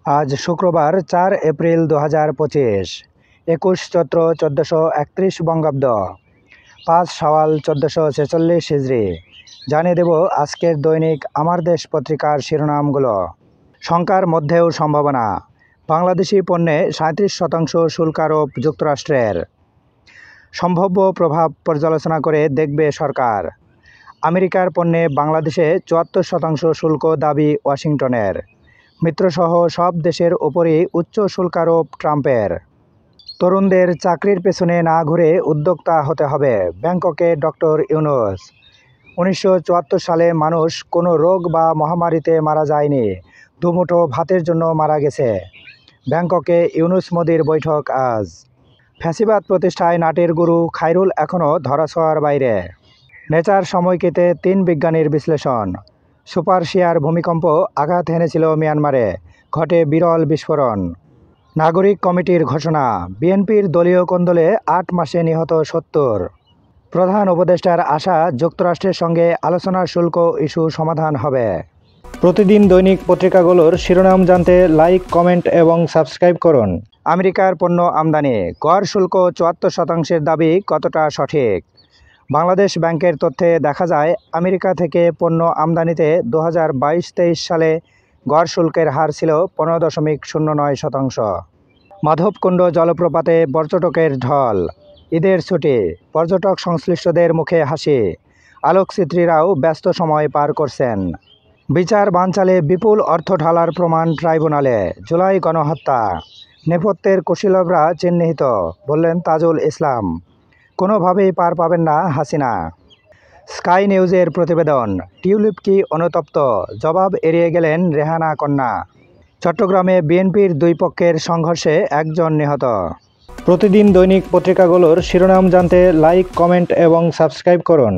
আজ শুক্রবার ৪ এপ্রিল ২০২৫, ২১ চৈত্র ১৪৩১ বঙ্গাব্দ, ৫ শাওয়াল ১৪৪৬ হিজরি। জানিয়ে দেব আজকের দৈনিক আমার দেশ পত্রিকার শিরোনামগুলো। শঙ্কার মধ্যেও সম্ভাবনা, বাংলাদেশি পণ্যে ৩৭% শুল্ক আরোপ যুক্তরাষ্ট্রের। সম্ভাব্য প্রভাব পর্যালোচনা করে দেখবে সরকার। আমেরিকার পণ্যে বাংলাদেশে ৭৪% শুল্ক দাবি ওয়াশিংটনের। মিত্রসহ সব দেশের ওপরই উচ্চ শুল্ক আরোপ ট্রাম্পের। তরুণদের চাকরির পেছনে না ঘুরে উদ্যোক্তা হতে হবে, ব্যাংককে ডক্টর ইউনূস। ১৯৭৪ সালে মানুষ কোনো রোগ বা মহামারীতে মারা যায়নি, দুমুঠো ভাতের জন্য মারা গেছে। ব্যাংককে ইউনূস মোদির বৈঠক আজ। ফ্যাসিবাদ প্রতিষ্ঠায় নাটের গুরু খায়রুল এখনও ধরাছোঁয়ার বাইরে। নেচার সাময়িকীতে ৩ বিজ্ঞানীর বিশ্লেষণ। সুপার শিয়ার ভূমিকম্প আঘাত হেনেছিল মিয়ানমারে, ঘটে বিরল বিস্ফোরণ। নাগরিক কমিটির ঘোষণা, বিএনপির দলীয় কোন্দলে ৮ মাসে নিহত ৭০। প্রধান উপদেষ্টার আশা, যুক্তরাষ্ট্রের সঙ্গে আলোচনার শুল্ক ইস্যু সমাধান হবে। প্রতিদিন দৈনিক পত্রিকাগুলোর শিরোনাম জানতে লাইক, কমেন্ট এবং সাবস্ক্রাইব করুন। আমেরিকার পণ্য আমদানি, গড় শুল্ক ৭৪%-এর দাবি কতটা সঠিক? বাংলাদেশ ব্যাংকের তথ্যে দেখা যায়, আমেরিকা থেকে পণ্য আমদানিতে ২০২২-২৩ সালে গড় শুল্কের হার ছিল ১৫.০৯%। মাধবকুণ্ড জলপ্রপাতে পর্যটকের ঢল, ঈদের ছুটি, পর্যটক সংশ্লিষ্টদের মুখে হাসি, আলোকচিত্রীরাও ব্যস্ত সময় পার করছেন। বিচার বানচালে বিপুল অর্থ ঢালার প্রমাণ ট্রাইব্যুনালে, জুলাই গণহত্যা, নেপথ্যের কুশীলবরা চিহ্নিত, বললেন তাজুল ইসলাম। কোনোভাবেই পার পাবেন না হাসিনা। স্কাই নিউজের প্রতিবেদন, টিউলিপ কি অনুতপ্ত, জবাব এড়িয়ে গেলেন রেহানা কন্যা। চট্টগ্রামে বিএনপির দুই পক্ষের সংঘর্ষে ১ জন নিহত। প্রতিদিন দৈনিক পত্রিকাগুলোর শিরোনাম জানতে লাইক, কমেন্ট এবং সাবস্ক্রাইব করুন।